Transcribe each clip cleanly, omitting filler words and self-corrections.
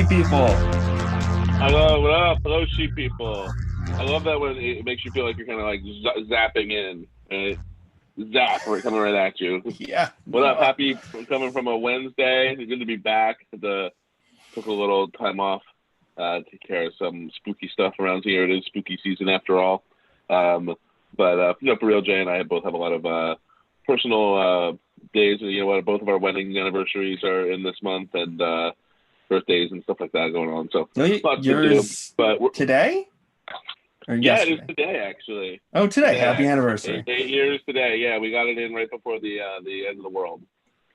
sheep people. Hello, what up? Hello, sheep people. I love that when it makes you feel like you're kind of like zapping in, right? Zap, right, coming right at you. Yeah. What up? Happy coming from a Wednesday. Good to be back. Took a little time off, take care of some spooky stuff around here. It is spooky season after all. But for real, Jay and I both have a lot of personal days. You know what? Both of our wedding anniversaries are in this month, and birthdays and stuff like that going on. So lots to do. But today? Or yeah, yesterday? it is today actually. Oh, today. Today, Happy actually. anniversary. 8 years today. Yeah, we got it in right before the end of the world.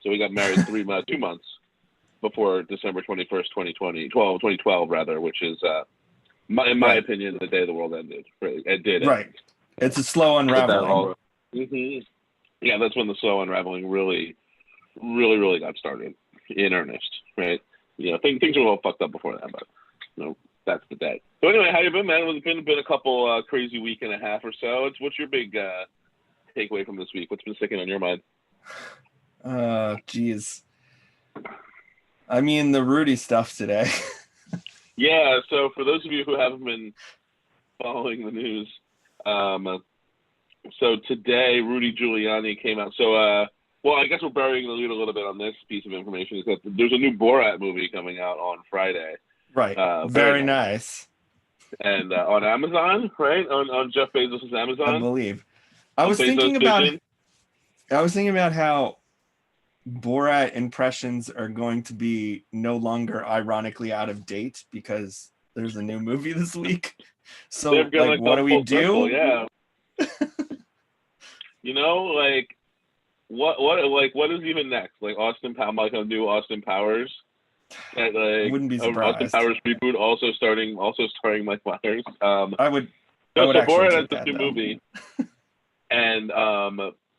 So we got married 2 months before December 21st, 2012 rather, which is in my opinion the day the world ended. It did. Right. It's a slow unraveling. Yeah, that's when the slow unraveling really got started in earnest, right? You know, things were all fucked up before that, but that's the day. So anyway, how you been, man? It's been a couple crazy week and a half or so. What's your big takeaway from this week? What's been sticking on your mind? Geez. I mean, the Rudy stuff today. Yeah, so for those of you who haven't been following the news, so today Rudy Giuliani came out. So, well, I guess we're burying the lead a little bit on this piece of information. Is that there's a new Borat movie coming out on Friday. Right. Very nice. And on Amazon, right? On Jeff Bezos' Amazon, I believe. I was thinking about how Borat impressions are going to be no longer ironically out of date because there's a new movie this week. So like, what do we do? Circle, yeah. You know, like what is even next? Like Austin Powers, like a new Austin Powers. And, like, wouldn't be surprised. Austin Powers reboot also starring Mike Myers. I would Borat has a new movie, and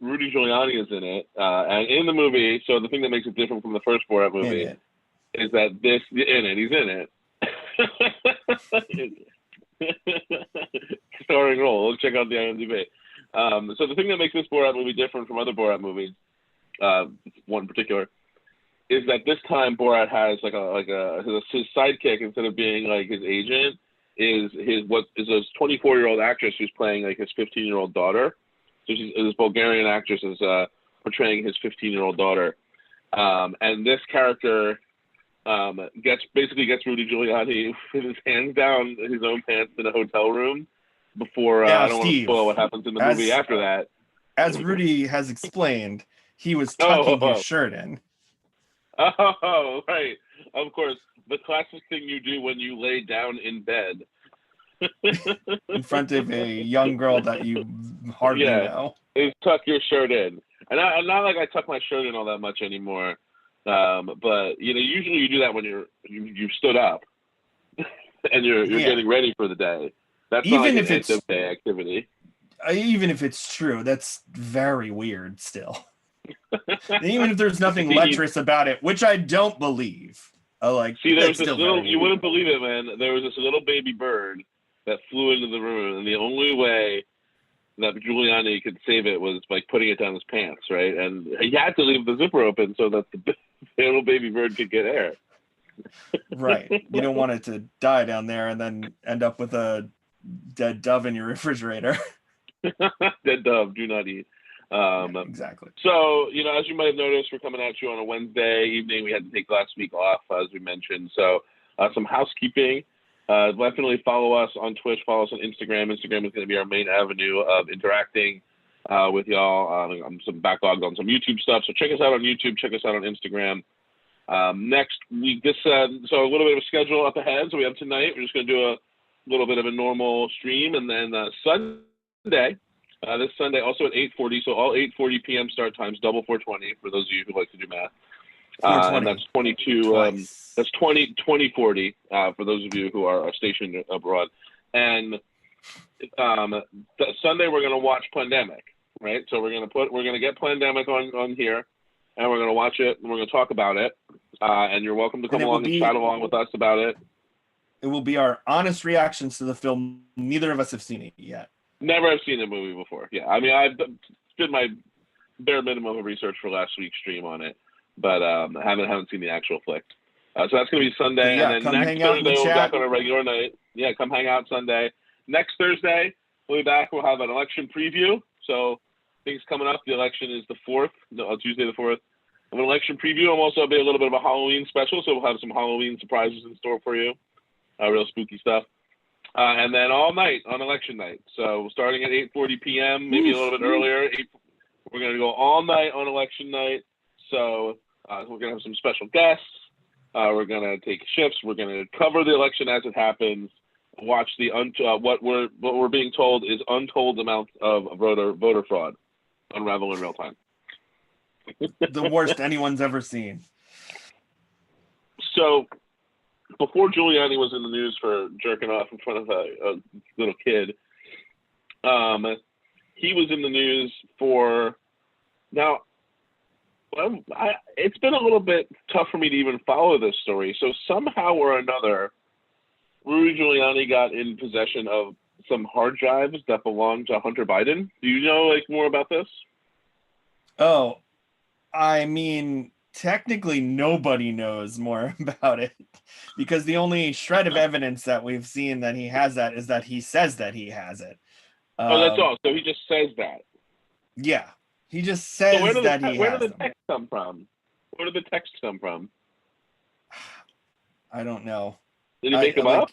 Rudy Giuliani is in it. And in the movie, so the thing that makes it different from the first Borat movie is that he's in it. Starring role. Let's check out the IMDb. So the thing that makes this Borat movie different from other Borat movies, one in particular, is that this time Borat has his sidekick, instead of being like his agent, is a 24-year-old actress who's playing like his 15-year-old daughter. So this Bulgarian actress is portraying his 15-year-old daughter, and this character gets Rudy Giuliani with his hands down his own pants in a hotel room before. I don't want to spoil what happens in the movie after that. As Rudy has explained, he was tucking his shirt in. Oh, right. Of course. The classic thing you do when you lay down in bed. In front of a young girl that you hardly know. Is tuck your shirt in. And not like I tuck my shirt in all that much anymore. But, usually you do that when you've stood up and you're getting ready for the day. That's not like an end of day activity. Even if it's true, that's very weird still. Even if there's nothing lecherous about it, which I don't believe. There's this little, you wouldn't believe it, man. There was this little baby bird that flew into the room, and the only way that Giuliani could save it was by putting it down his pants, right? And he had to leave the zipper open so that the little baby bird could get air. Right. You don't want it to die down there and then end up with a dead dove in your refrigerator. Dead dove, do not eat. Exactly. So, as you might have noticed, we're coming at you on a Wednesday evening. We had to take last week off, as we mentioned. So, some housekeeping. Definitely follow us on Twitch. Follow us on Instagram. Instagram is going to be our main avenue of interacting with y'all. I'm some backlogged on some YouTube stuff. So check us out on YouTube. Check us out on Instagram. Next week, so a little bit of a schedule up ahead. So we have tonight. We're just going to do a little bit of a normal stream, and then Sunday. This Sunday, also at 8:40, so all 8:40 p.m. start times, double 420 for those of you who like to do math. And that's 22. That's 2040 for those of you who are stationed abroad. And Sunday we're gonna watch Plandemic, right? So we're gonna get Plandemic on here, and we're gonna watch it, and we're gonna talk about it. And you're welcome to come along and chat along with us about it. It will be our honest reactions to the film. Neither of us have seen it yet. Never have seen a movie before. Yeah, I mean, I've did my bare minimum of research for last week's stream on it, but I haven't seen the actual flick. So that's going to be Sunday. Yeah, and then come next hang out in the Thursday, we'll be back chat. on a regular night. Yeah, come hang out Sunday. Next Thursday, we'll be back. We'll have an election preview. So things coming up. The election is the 4th, Tuesday the 4th. An election preview. I'm also be a little bit of a Halloween special, so we'll have some Halloween surprises in store for you. Real spooky stuff. And then all night on election night. So starting at 8:40 p.m., maybe a little bit earlier. We're going to go all night on election night. So we're going to have some special guests. We're going to take shifts. We're going to cover the election as it happens. Watch the what we're being told is untold amounts of voter fraud unravel in real time. The worst anyone's ever seen. So before Giuliani was in the news for jerking off in front of a little kid, he was in the news for now. Well, it's been a little bit tough for me to even follow this story. So somehow or another, Rudy Giuliani got in possession of some hard drives that belonged to Hunter Biden. Do you know more about this? Oh, I mean, technically nobody knows more about it because the only shred of evidence that we've seen that he has that is that he says that he has it. That's all. So he just says that. Yeah, he just says so that he has them. Where did the text come from? Where did the text come from? I don't know. Did he make them up?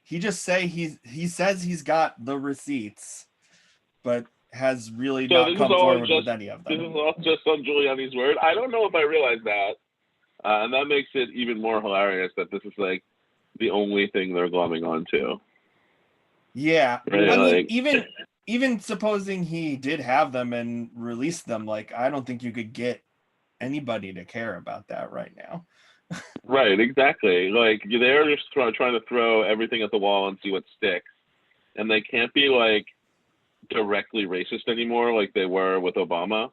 He just he says he's got the receipts, but has really not come forward with any of them. This is all just on Giuliani's word. I don't know if I realized that, and that makes it even more hilarious that this is the only thing they're glomming onto. Yeah, right? I mean, even supposing he did have them and released them, I don't think you could get anybody to care about that right now. Right, exactly. They're just trying to throw everything at the wall and see what sticks, and they can't be directly racist anymore like they were with Obama.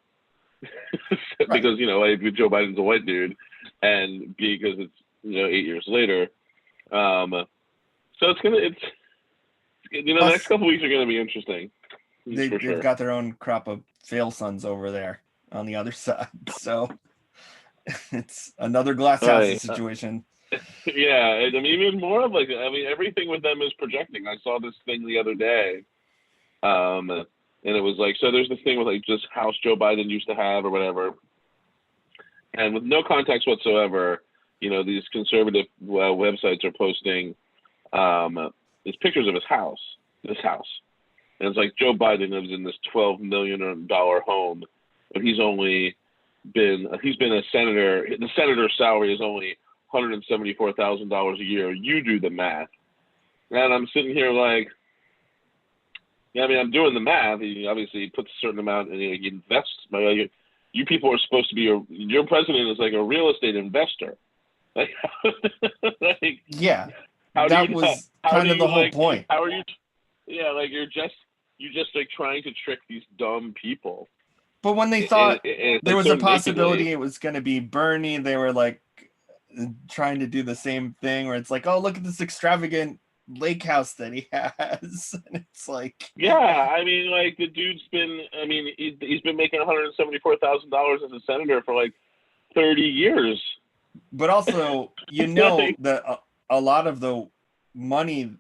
Because Joe Biden's a white dude, and because it's 8 years later. So the next couple weeks are gonna be interesting. They've got their own crop of fail sons over there on the other side, so it's another glass house situation. Yeah, and even more of everything with them is projecting. I saw this thing the other day. And it was so there's this thing with just house Joe Biden used to have or whatever. And with no context whatsoever, these conservative websites are posting these pictures of this house. And it's Joe Biden lives in this $12 million home, but he's been a senator. The senator's salary is only $174,000 a year. You do the math. And I'm sitting here yeah, I mean, I'm doing the math. He obviously puts a certain amount and he invests. You people are supposed to be your president is a real estate investor. Yeah, that was kind of the whole point. How are you? Yeah, you're just trying to trick these dumb people. But when they thought there was a possibility it was going to be Bernie, they were trying to do the same thing where it's oh, look at this extravagant lake house that he has. And it's yeah, I mean, the dude's been, he's been making $174,000 as a senator for 30 years. But also, that a lot of the money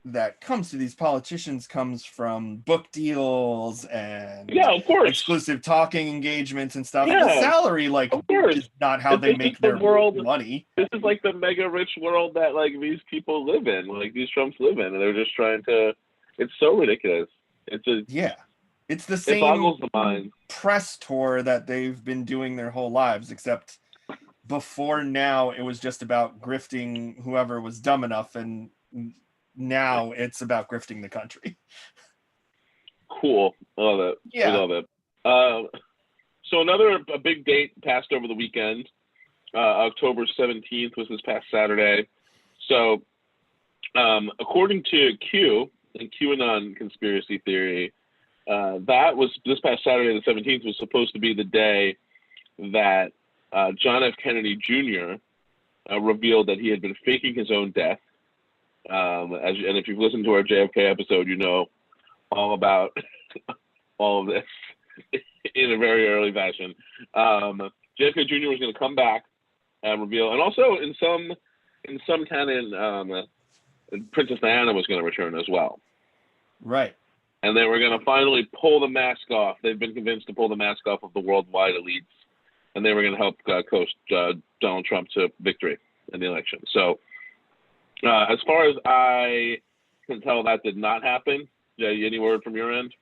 that comes to these politicians comes from book deals and of course, exclusive talking engagements and stuff. Yeah, the salary, of course, is not how they make their money. This is the mega rich world that these people live in, these Trumps live in, and they're just trying to. It's so ridiculous. It's the same. It boggles the mind. Press tour that they've been doing their whole lives, except before now it was just about grifting whoever was dumb enough, and now it's about grifting the country. Cool. I love it. Yeah. I love it. So a big date passed over the weekend. October 17th was this past Saturday. So according to Q and QAnon conspiracy theory, that was this past Saturday the 17th was supposed to be the day that John F. Kennedy Jr. Revealed that he had been faking his own death. And if you've listened to our JFK episode, you know all about all of this in a very early fashion. JFK Jr. was going to come back reveal, and also in some canon, Princess Diana was going to return as well. Right. And they were going to finally pull the mask off. They've been convinced to pull the mask off of the worldwide elites, and they were going to help coach Donald Trump to victory in the election. So, as far as I can tell, that did not happen. Yeah, any word from your end?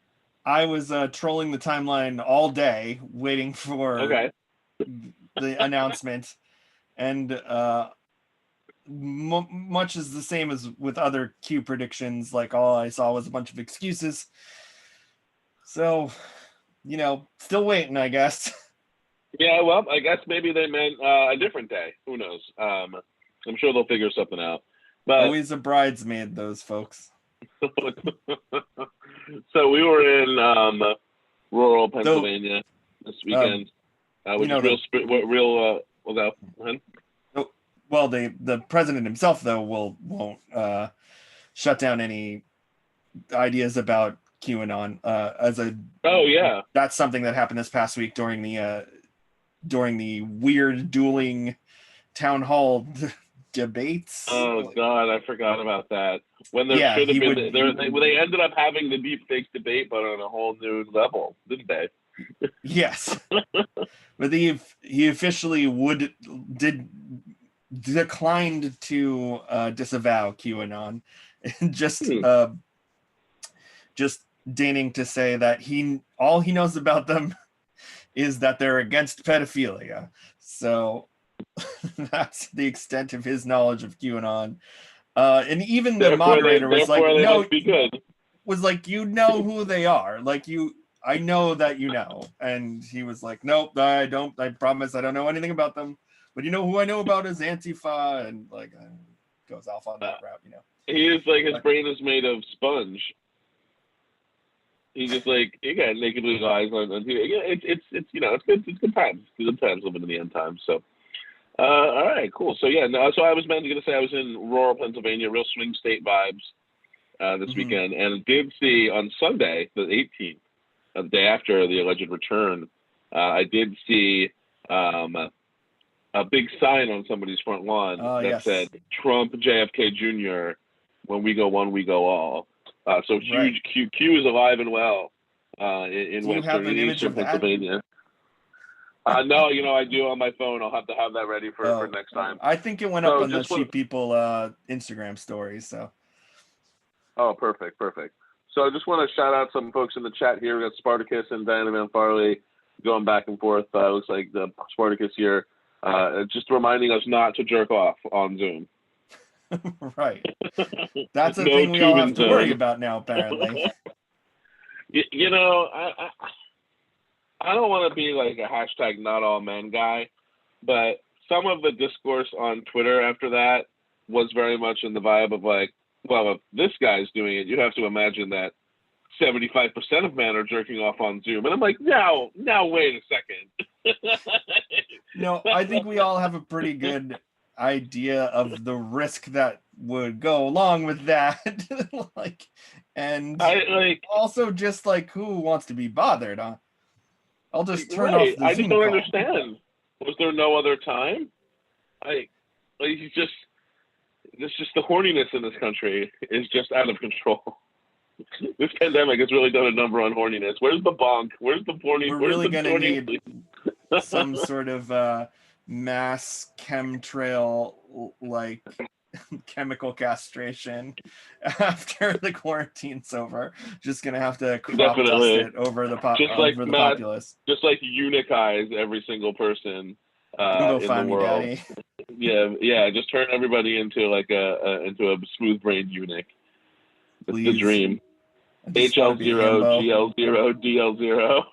I was trolling the timeline all day, waiting for the announcement, and much is the same as with other Q predictions. Like, all I saw was a bunch of excuses. So, still waiting, I guess. Yeah, well, I guess maybe they meant a different day. Who knows? I'm sure they'll figure something out. But always a bridesmaid, those folks. So we were in rural Pennsylvania this weekend. Which is real. Well, the president himself, though, won't shut down any ideas about QAnon that's something that happened this past week during the weird dueling town hall debates. Oh God, I forgot about that. When there should have been, they ended up having the deep fake debate, but on a whole new level, didn't they? Yes, but he officially declined to disavow QAnon, just deigning to say that all he knows about them is that they're against pedophilia. So that's the extent of his knowledge of QAnon. And even the moderator was like, "No, was like, you know who they are. Like, I know that you know." And he was like, "Nope, I don't. I promise I don't know anything about them. But who I know about is Antifa," and like goes off on that route. He is like, his brain is made of sponge. He's just like, you got naked blue eyes on TV. Yeah, it's good. It's good times. Good times living in the end times. So, all right, cool. So yeah, so I was going to say I was in rural Pennsylvania, real swing state vibes this weekend, and did see on Sunday, the 18th, the day after the alleged return, I did see a big sign on somebody's front lawn that said Trump JFK Jr. When we go one, we go all. So huge. Q is alive and well in Western and Eastern Pennsylvania. No, I do on my phone. I'll have to have that ready for next time. I think it went up on the Sheep People Instagram stories. So. Oh, perfect. So I just want to shout out some folks in the chat here. We got Spartacus and Diana Van Farley going back and forth. Looks like the Spartacus here, just reminding us not to jerk off on Zoom. Right. That's a thing we all have to worry about now, apparently. I don't want to be like a hashtag not all men guy, but some of the discourse on Twitter after that was very much in the vibe of like, well, if this guy's doing it, you have to imagine that 75% of men are jerking off on Zoom. And I'm like, now wait a second. No, I think we all have a pretty good idea of the risk that would go along with that. Also just like, who wants to be bothered, huh? I'll just turn off the Zoom I just don't understand. Was there no other time? It's just the horniness in this country is just out of control. This pandemic has really done a number on horniness. Where's the bonk? Where's the horny? We're really going to need some sort of mass chemtrail, like chemical castration after the quarantine's over. Just going to have to crop dust it over the populace. Just like unikize every single person in the world. Yeah. Just turn everybody into like into a smooth-brained eunuch. It's the dream. HL0, GL0, DL0.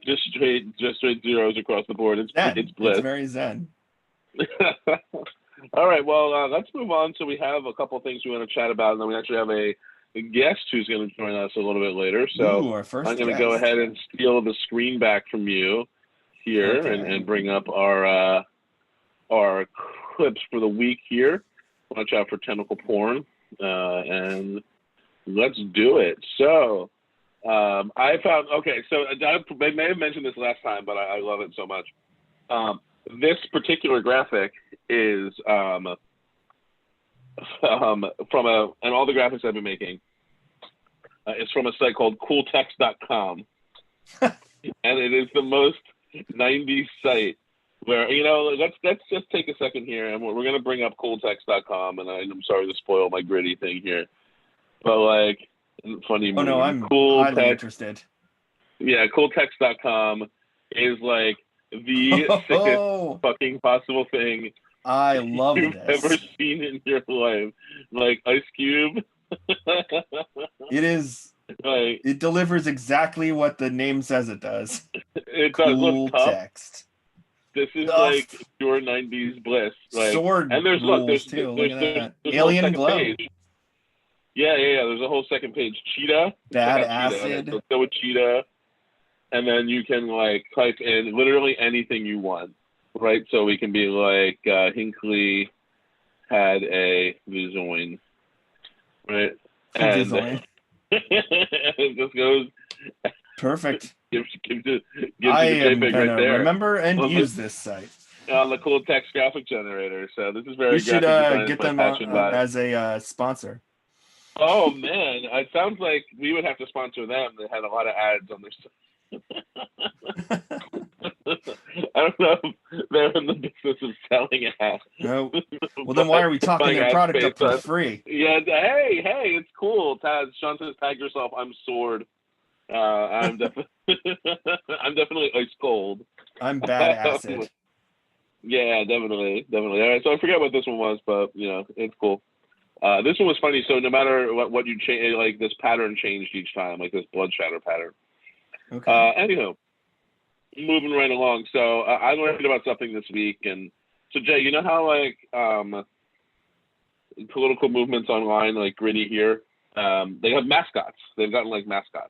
just straight zeros across the board. It's bliss. It's very zen. All right, well, let's move on. So we have a couple of things we want to chat about, and then we actually have a guest who's going to join us a little bit later. So I'm going to go ahead and steal the screen back from you here and bring up our clips for the week here. Watch out for tentacle porn, and let's do it. So I found, so I may have mentioned this last time, but I love it so much. this particular graphic is from and all the graphics I've been making is from a site called cooltext.com. And it is the most 90s site where, let's just take a second here, and we're going to bring up cooltext.com, and I'm sorry to spoil my gritty thing here, but funny. Oh no, I'm highly interested. Yeah, cooltext.com is the sickest fucking possible thing I love you've ever seen in your life. Ice Cube. It is. It delivers exactly what the name says it does. It cool does look text. This is pure 90s bliss. Sword and there's too. Look at that. Alien glow. Page. Yeah. There's a whole second page. Cheetah. Bad acid. Let's go with Cheetah. And then you can type in literally anything you want, right? So we can be Hinckley had a Visoin, right? And it just goes perfect. Gives I am JPEG gonna right there. Remember and use this site on the cool text graphic generator. So this is very. We should get them as a sponsor. Oh man, it sounds like we would have to sponsor them. They had a lot of ads on their site. I don't know if they're in the business of selling ads. No. Well, then why are we talking their product up for free? Yeah. Hey, it's cool. Sean says, tag yourself. I'm Sword. I'm definitely ice cold. I'm bad acid. Yeah, definitely. All right, so I forget what this one was, but it's cool. This one was funny. So no matter what you change, this pattern changed each time, this blood shatter pattern. Okay. Anyhow, moving right along. So I learned about something this week, and so Jay, you know how political movements online, Gritty here, they have mascots. They've gotten mascots.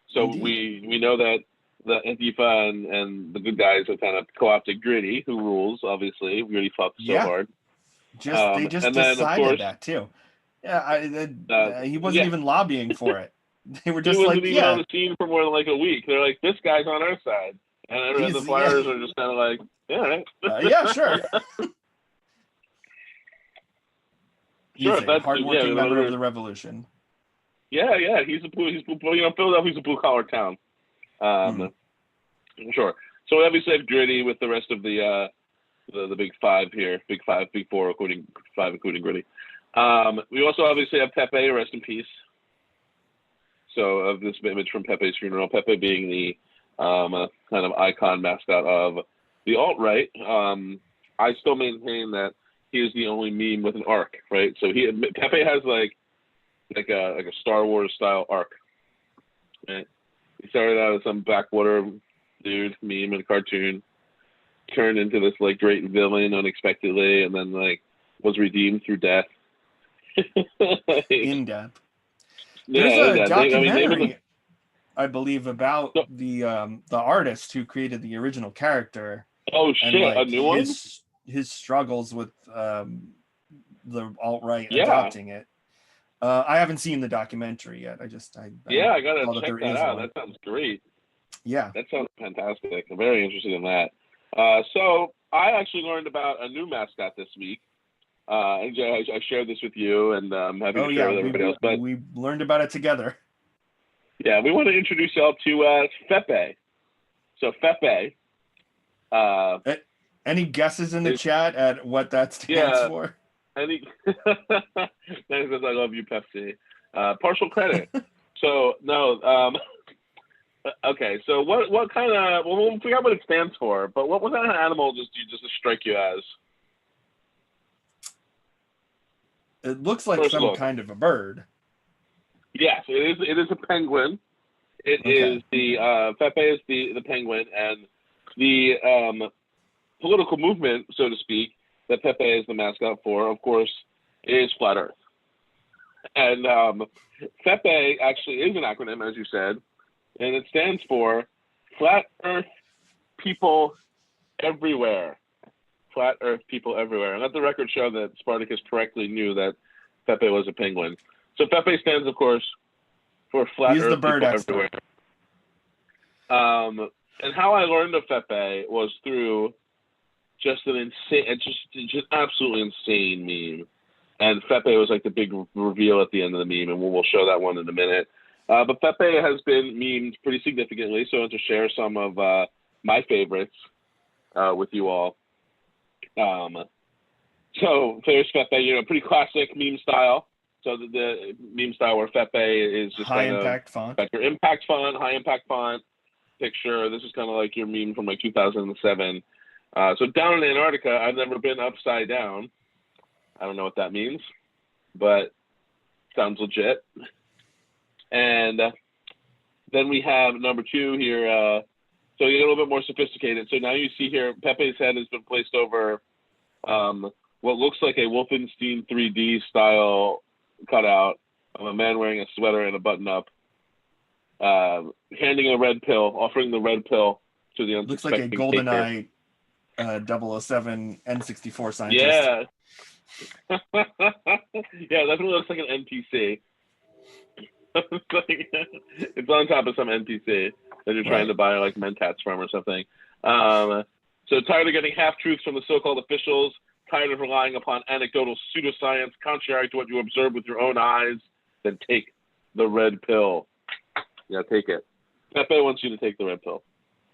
So Indeed. we know that the Antifa and the good guys have kind of co-opted Gritty, who rules. Obviously, Gritty fucked so hard. They just decided that too. Yeah, he wasn't even lobbying for it. They were just he wasn't even on the scene for more than a week. They're like, this guy's on our side, and the Flyers are just kind of like, yeah, right. Yeah, sure. He's a hardworking member of the revolution. Yeah, he's Philadelphia's a blue collar town. Sure. So we obviously have Gritty with the rest of the big five here, big four, including Gritty. We also obviously have Pepe, rest in peace. So of this image from Pepe's funeral, Pepe being the kind of icon mascot of the alt-right. I still maintain that he is the only meme with an arc, right? So Pepe has like a Star Wars style arc. Right? He started out as some backwater dude meme and cartoon, turned into this great villain unexpectedly, and then was redeemed through death. In depth. There's a documentary, I believe, about the artist who created the original character. Oh shit! And, a new one. His struggles with the alt-right adopting it. I haven't seen the documentary yet. I gotta check that out. That sounds great. Yeah, that sounds fantastic. I'm very interested in that. So I actually learned about a new mascot this week. I shared this with you, and I'm happy to share with everybody else. But we learned about it together. Yeah, we want to introduce y'all to FEPE. So FEPE. Any guesses in the chat at what that stands for? Thanks, I love you, Pepsi. Partial credit. So no. Okay. So what kind of? Well, we'll figure out what it stands for. But what kind of animal just strike you as? It looks like some kind of a bird. Yes, it is a penguin. It is the FEPE is the penguin, and the political movement, so to speak, that Pepe is the mascot for, of course, is Flat Earth. And FEPE actually is an acronym, as you said, and it stands for Flat Earth People Everywhere. Flat Earth People Everywhere. And let the record show that Spartacus correctly knew that Pepe was a penguin. So Pepe stands, of course, for Flat Earth People Everywhere. And how I learned of FEPE was through just an insane, just absolutely insane meme. And FEPE was like the big reveal at the end of the meme, and we'll show that one in a minute. But FEPE has been memed pretty significantly, so I want to share some of my favorites with you all. So there's FEPE, pretty classic meme style. So the meme style where FEPE is just high kind impact of font. like your impact font, high impact font picture. This is kind of like your meme from like 2007. So down in Antarctica, I've never been upside down. I don't know what that means, but sounds legit. And then we have number 2 here. So you get a little bit more sophisticated. So now you see here, Pepe's head has been placed over what looks like a Wolfenstein 3D style cutout of a man wearing a sweater and a button-up, handing a red pill, offering the red pill to the unsuspecting looks like a taker. GoldenEye 007 N64 scientist. Yeah. Yeah, definitely looks like an NPC. It's on top of some NPC that you're trying to buy like Mentats from or something. So tired of getting half-truths from the so-called officials, tired of relying upon anecdotal pseudoscience contrary to what you observe with your own eyes, then take the red pill. Yeah, take it. Pepe wants you to take the red pill.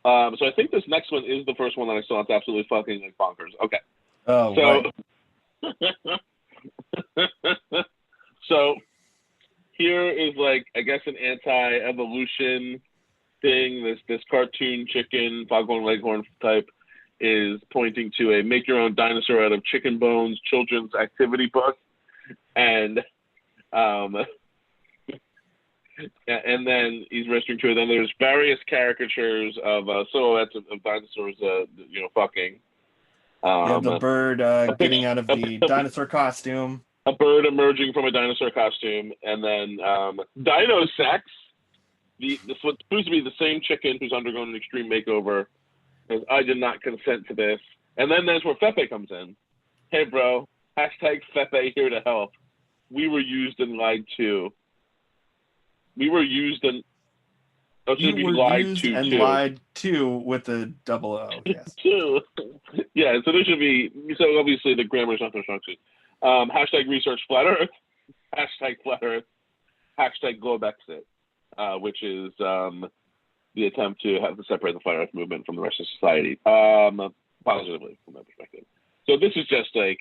So I think this next one is the first one that I saw. It's absolutely fucking like bonkers. Okay. Oh, so, so here is like, I guess, an anti-evolution thing. This cartoon chicken, foghorn leghorn type, is pointing to a make your own dinosaur out of chicken bones children's activity book. And and then he's referring to it. Then there's various caricatures of silhouettes of dinosaurs, fucking. The bird getting out of the dinosaur costume. A bird emerging from a dinosaur costume, and then Dino Sex. This what proves to be the same chicken who's undergone an extreme makeover. Says, I did not consent to this. And then there's where FEPE comes in. Hey, bro. Hashtag FEPE here to help. We were used and lied to. We were used and... Oh, so we lied to, and too. lied to with a double O, yes. Two. Yeah, so there should be... So obviously the grammar's not so strong. Hashtag research flat earth. Hashtag flat earth. Hashtag globe exit, which is... the attempt to have to separate the flat earth movement from the rest of society, positively from that perspective. So this is just like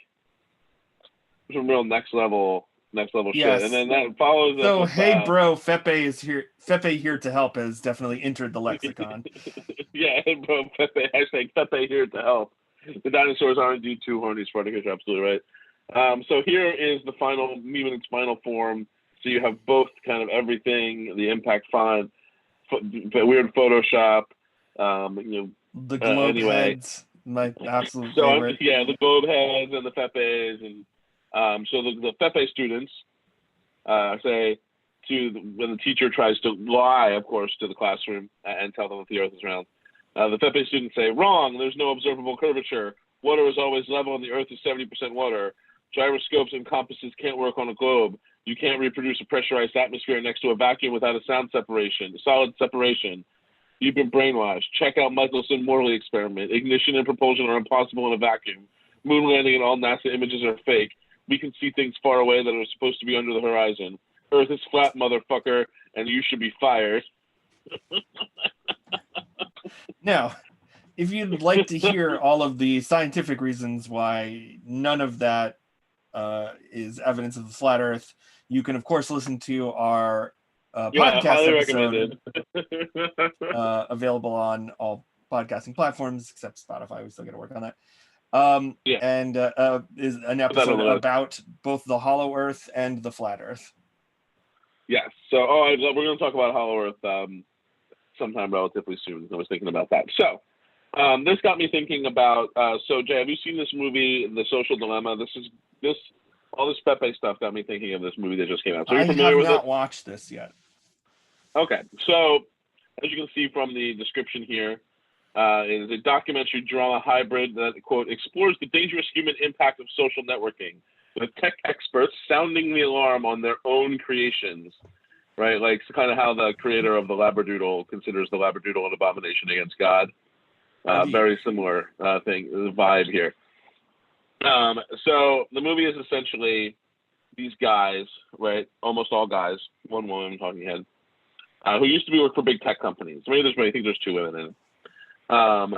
some real next level yes. shit. And then that follows. So hey, bro, FEPE is here. FEPE here to help has definitely entered the lexicon. Yeah, hey, bro, FEPE. Hashtag FEPE here to help. The dinosaurs are indeed too horny, Spartacus. You're absolutely right. So here is the final meme in its final form. So you have both kind of everything, the impact font, weird Photoshop, the globe heads, my absolute favorite. The globe heads and the FEPEs, and so the FEPE students say when the teacher tries to lie, of course, to the classroom and tell them that the Earth is round. The FEPE students say, wrong. There's no observable curvature. Water is always level, and the Earth is 70% water. Gyroscopes and compasses can't work on a globe. You can't reproduce a pressurized atmosphere next to a vacuum without a solid separation. You've been brainwashed. Check out Michelson Morley experiment. Ignition and propulsion are impossible in a vacuum. Moon landing and all NASA images are fake. We can see things far away that are supposed to be under the horizon. Earth is flat, motherfucker, and you should be fired. Now, if you'd like to hear all of the scientific reasons why none of that is evidence of the flat Earth, you can, of course, listen to our podcast episode available on all podcasting platforms except Spotify. We still got to work on that. And is an episode about both the hollow Earth and the flat Earth. Yes. So, we're going to talk about hollow Earth sometime relatively soon. I was thinking about that. So, this got me thinking about. So, Jay, have you seen this movie, The Social Dilemma? All this FEPE stuff got me thinking of this movie that just came out. So, I have not watched this yet. Okay. So, as you can see from the description here, it is a documentary drama hybrid that, quote, explores the dangerous human impact of social networking, with tech experts sounding the alarm on their own creations, right? Like kind of how the creator of the Labradoodle considers the Labradoodle an abomination against God. Very similar vibe here. So the movie is essentially these guys, right? Almost all guys, one woman talking head, who used to work for big tech companies. I think there's two women in it.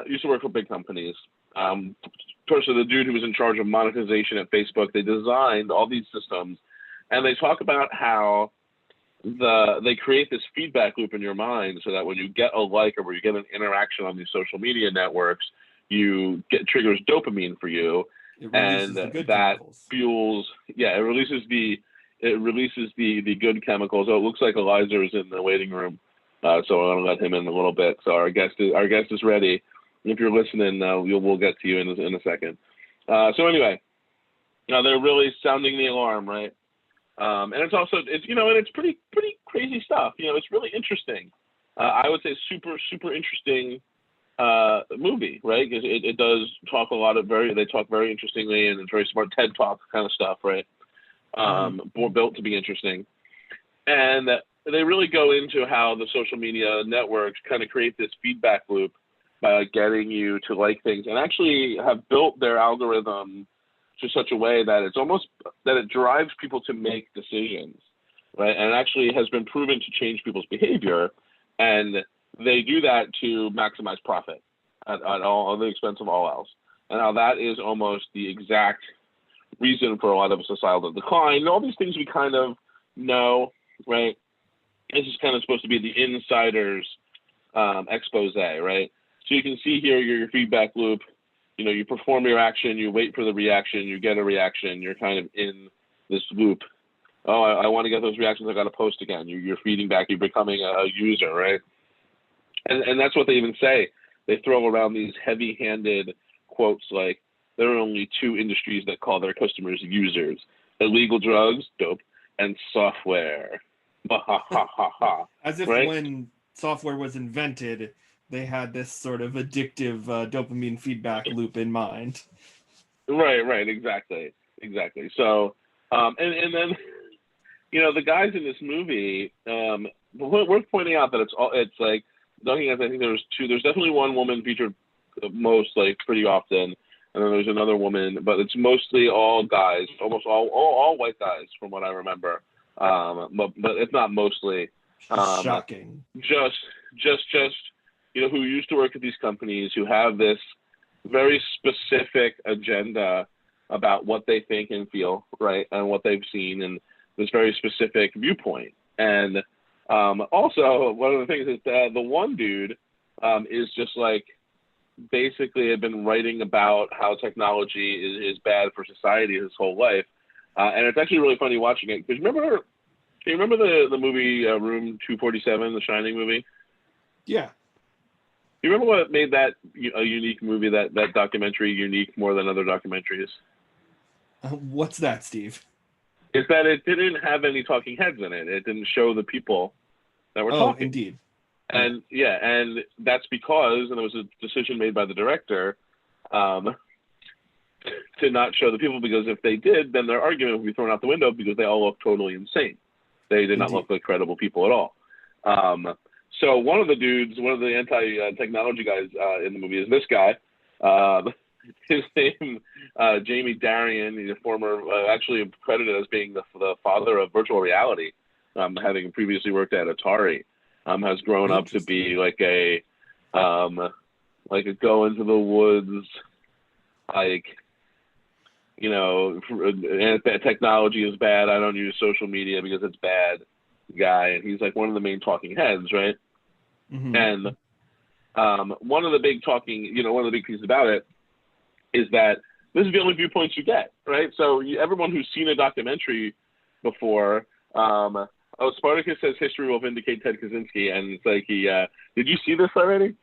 Used to work for big companies. The dude who was in charge of monetization at Facebook, they designed all these systems, and they talk about how they create this feedback loop in your mind so that when you get a like or when you get an interaction on these social media networks, triggers dopamine for you, and that fuels. Yeah, it releases the good chemicals. Oh, it looks like Eliza is in the waiting room, so I'm gonna let him in a little bit. So our guest is ready. If you're listening, we'll get to you in a second. So anyway, they're really sounding the alarm, right? And it's pretty crazy stuff. It's really interesting. I would say super interesting movie, right? Because it does talk they talk very interestingly, and it's very smart TED Talk kind of stuff, right? Built to be interesting. And they really go into how the social media networks kind of create this feedback loop by getting you to like things, and actually have built their algorithm to such a way that it drives people to make decisions, right? And it actually has been proven to change people's behavior, and they do that to maximize profit at the expense of all else. And how that is almost the exact reason for a lot of societal decline. And all these things we kind of know, right? This is kind of supposed to be the insider's expose, right? So you can see here your feedback loop. You perform your action, you wait for the reaction, you get a reaction, you're kind of in this loop. Oh, I want to get those reactions, I got to post again. You're feeding back, you're becoming a user, right? And that's what they even say. They throw around these heavy-handed quotes like, there are only two industries that call their customers users: illegal drugs, dope, and software. As if right? When software was invented, they had this sort of addictive dopamine feedback loop in mind. Right, exactly. So, and then, the guys in this movie, worth pointing out that it's like, looking at, I think there's definitely one woman featured most, like, pretty often, and then there's another woman, but it's mostly all guys, almost all white guys from what I remember, but it's not mostly. Shocking. Just who used to work at these companies, who have this very specific agenda about what they think and feel, right, and what they've seen, and this very specific viewpoint. And also, one of the things is that the one dude is just like, basically had been writing about how technology is bad for society his whole life. And it's actually really funny watching it. Because do you remember the movie Room 247, the Shining movie? Yeah. Do you remember what made that a unique movie, that documentary unique more than other documentaries? What's that, Steve? Is that it didn't have any talking heads in it. It didn't show the people that were talking. Oh, indeed. And and that's because, and it was a decision made by the director, to not show the people, because if they did, then their argument would be thrown out the window because they all look totally insane. They did not look like credible people at all. So one of the anti-technology guys in the movie is this guy. His name, Jamie Darian. He's a former, actually credited as being the father of virtual reality, having previously worked at Atari. Has grown up to be like a go into the woods, technology is bad, I don't use social media because it's bad guy. And he's like one of the main talking heads, right? Mm-hmm. And one of the big pieces about it is that this is the only viewpoints you get, right? So everyone who's seen a documentary before, Spartacus says history will vindicate Ted Kaczynski, and it's like did you see this already?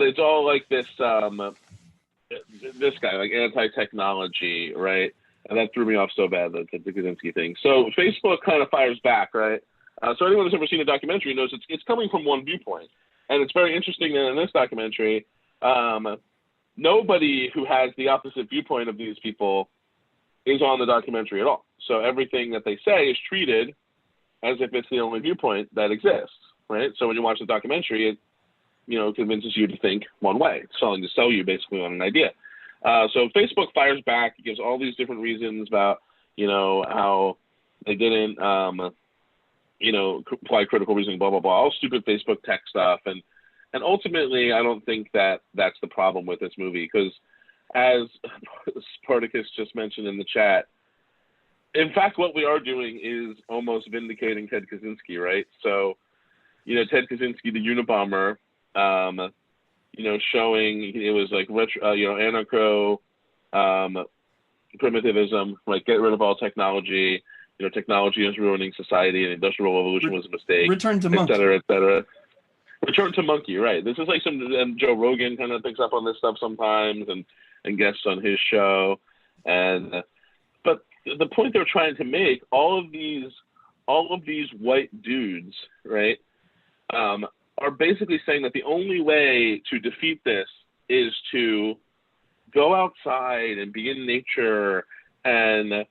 It's all like this guy, like anti-technology, right? And that threw me off so bad, the Kaczynski thing. So Facebook kind of fires back, right? So anyone who's ever seen a documentary knows it's coming from one viewpoint. And it's very interesting that in this documentary, nobody who has the opposite viewpoint of these people is on the documentary at all. So everything that they say is treated as if it's the only viewpoint that exists, right? So when you watch the documentary, it, you know, convinces you to think one way, selling to sell you basically on an idea. So Facebook fires back, gives all these different reasons about, you know, how they didn't, you know, apply critical reasoning, blah, blah, blah, all stupid Facebook tech stuff. And ultimately, I don't think that that's the problem with this movie, because as Spartacus just mentioned in the chat, in fact, what we are doing is almost vindicating Ted Kaczynski, right? So, you know, Ted Kaczynski, the Unabomber, you know, showing it was like retro, you know, anarcho primitivism, like get rid of all technology. You know, technology is ruining society, and industrial revolution was a mistake. Return to monkey. Et cetera, et cetera. Return to monkey, right? This is like and Joe Rogan kind of picks up on this stuff sometimes, and guests on his show, but the point they're trying to make, all of these white dudes, right, are basically saying that the only way to defeat this is to go outside and be in nature, and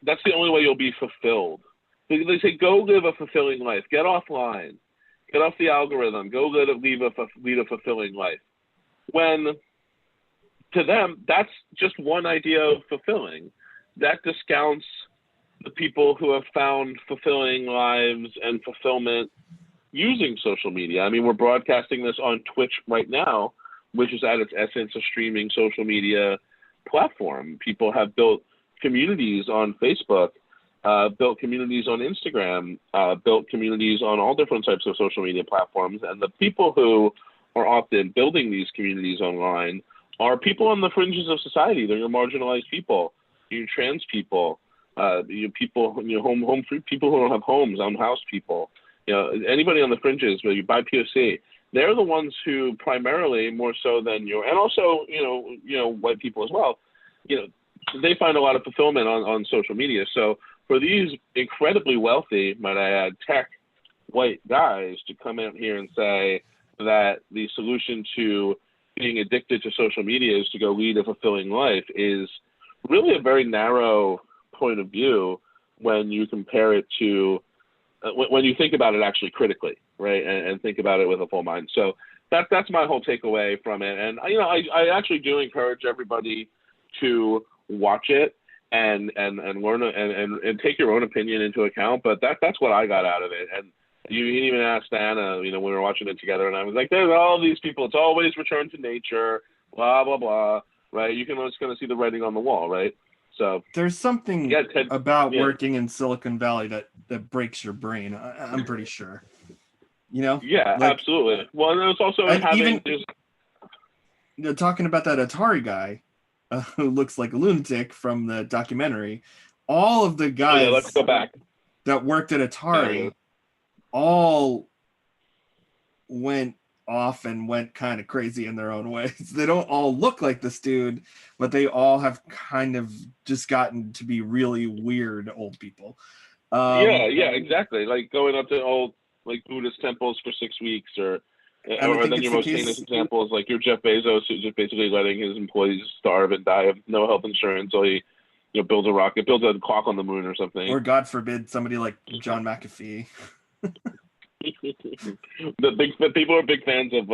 that's the only way you'll be fulfilled. They say, go live a fulfilling life, get offline, get off the algorithm, go lead a fulfilling life. When to them, that's just one idea of fulfilling. That discounts the people who have found fulfilling lives and fulfillment using social media. I mean, we're broadcasting this on Twitch right now, which is at its essence a streaming social media platform. People have built communities on Facebook, built communities on Instagram, built communities on all different types of social media platforms. And the people who are often building these communities online are people on the fringes of society. They're your marginalized people, your trans people, your people, home free people who don't have homes, unhoused people. You know, anybody on the fringes, where you buy POC, they're the ones who primarily, more so than and also, you know, white people as well, you know, they find a lot of fulfillment on social media. So for these incredibly wealthy, might I add, tech white guys to come out here and say that the solution to being addicted to social media is to go lead a fulfilling life is really a very narrow point of view when you compare it to when you think about it actually critically, right, and think about it with a full mind. So that's my whole takeaway from it. And you know, I actually do encourage everybody to watch it and learn and take your own opinion into account. But that's what I got out of it. And you even asked Anna, you know, when we were watching it together, and I was like, there's all these people. It's always return to nature, blah blah blah, right? You can just kind of see the writing on the wall, right? So there's something about working in Silicon Valley that breaks your brain. I'm pretty sure. You know? Yeah, like, absolutely. Well, there's also having talking about that Atari guy who looks like a lunatic from the documentary. All of the guys let's go back. that worked at Atari all went off and went kind of crazy in their own ways. They don't all look like this dude, but they all have kind of just gotten to be really weird old people. Yeah, exactly. Like going up to old like Buddhist temples for 6 weeks, or then your most heinous example is like your Jeff Bezos, who's just basically letting his employees starve and die of no health insurance, or he builds a clock on the moon or something. Or God forbid, somebody like John McAfee. the people are big fans of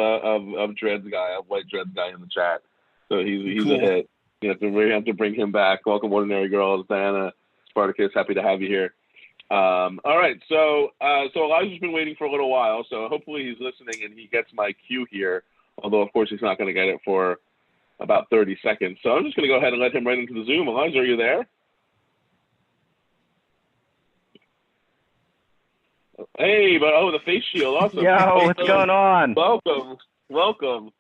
Dreads guy, of White Dreads guy in the chat. So he's cool. A hit. We have to bring him back. Welcome, Ordinary Girls, Diana, Spartacus. Happy to have you here. All right, so Elijah's been waiting for a little while, so hopefully he's listening and he gets my cue here. Although of course he's not going to get it for about 30 seconds. So I'm just going to go ahead and let him right into the Zoom. Elijah, are you there? Hey, but the face shield, awesome. Yo, what's going on? Welcome.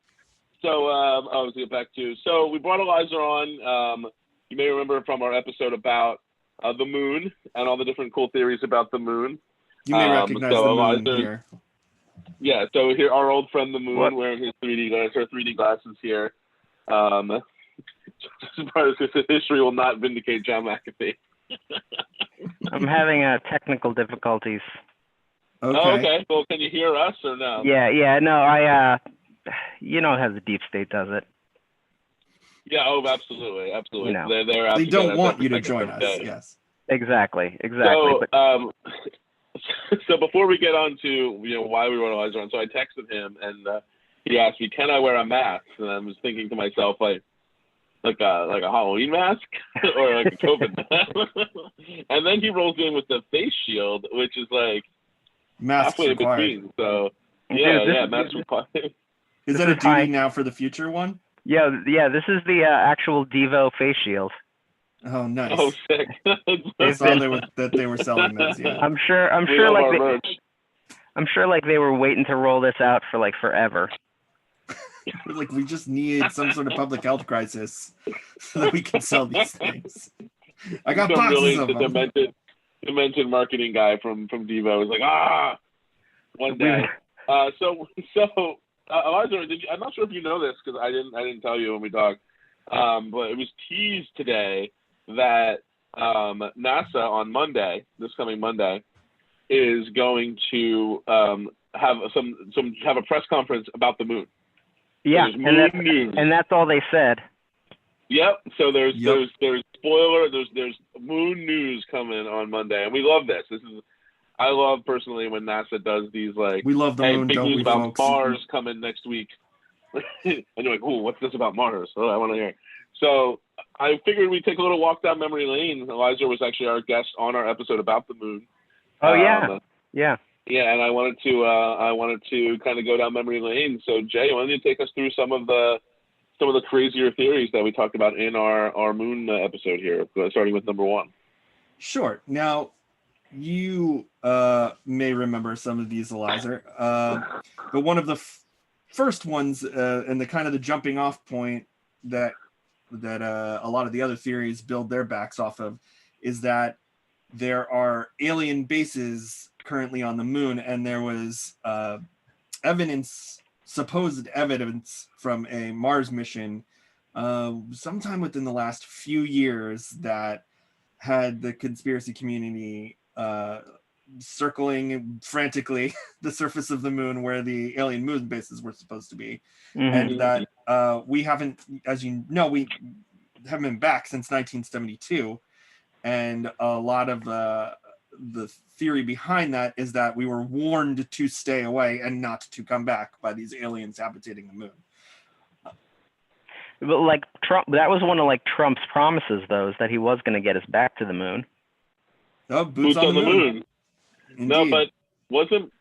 So I was get back to. So we brought Elijah on. You may remember from our episode about the moon and all the different cool theories about the moon. You may recognize the moon here. Yeah, so here our old friend the moon wearing his 3D glasses here. History will not vindicate John McAfee. I'm having technical difficulties. Okay. Oh, okay. Well, can you hear us or no? Yeah. No, I. You know how the deep state does it. Yeah. Oh, absolutely. You know. They're they don't want you to join us. Yes. Exactly. So, So before we get on to why we want Elijah on, so I texted him and he asked me, "Can I wear a mask?" And I was thinking to myself, like a Halloween mask or like a COVID mask. And then he rolls in with the face shield, which is like masks halfway in required. between. So yeah, masks required. Is that a duty now for the future one? Yeah. This is the actual Devo face shield. Oh, nice. Oh, sick. I saw that they were selling those. Yeah. I'm sure like they were waiting to roll this out for like forever. Like, we just need some sort of public health crisis so that we can sell these things. I got boxes of them. Demented marketing guy from Devo was like, one day. So Elijah, I'm not sure if you know this because I didn't tell you when we talked, but it was teased today that NASA on Monday, this coming Monday, is going to have a press conference about the moon. Yeah, so moon and that's all they said. Yep. So there's spoiler. There's moon news coming on Monday, and we love this. I love personally when NASA does these we love the moon, big don't news we, about folks? Mars coming next week, and you're like, "Ooh, what's this about Mars?" Oh, I want to hear. So I figured we'd take a little walk down memory lane. Elijah was actually our guest on our episode about the moon. Oh yeah. Yeah, and I wanted to kind of go down memory lane. So Jay, why don't you take us through some of the crazier theories that we talked about in our moon episode here, starting with number 1. Sure. Now, you may remember some of these, Elijah, but one of the first ones and the kind of the jumping off point that a lot of the other theories build their backs off of is that there are alien bases currently on the moon, and there was supposed evidence from a Mars mission sometime within the last few years that had the conspiracy community circling frantically the surface of the moon where the alien moon bases were supposed to be. And that we haven't, as you know, we haven't been back since 1972. And a lot of the theory behind that is that we were warned to stay away and not to come back by these aliens habitating the moon. But like Trump, that was one of like Trump's promises, though, is that he was going to get us back to the moon. Oh, boots on the moon. No, but wasn't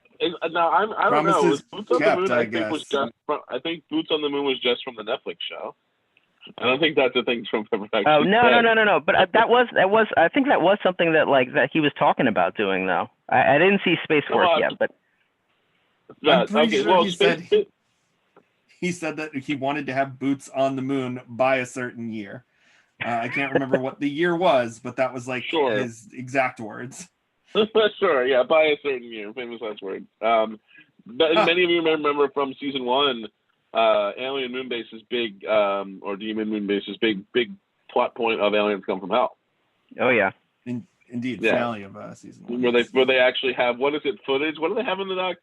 now I don't know. Was Boots on the Moon? I guess. I think Boots on the Moon was just from the Netflix show. I don't think that's a thing Trump ever actually Oh no said. no! But that was I think that was something that he was talking about doing, though. I didn't see Space Force yet, but I'm pretty sure he said that he wanted to have boots on the moon by a certain year. I can't remember what the year was, but that was like his exact words. Sure, yeah, by a certain year, famous last word. Many of you may remember from season 1, Alien Moon Base is big, or Demon Moon Base is big plot point of Aliens Come From Hell. Oh yeah, indeed, finale of season 1. Where they actually have, what is it, footage? What do they have in the doc?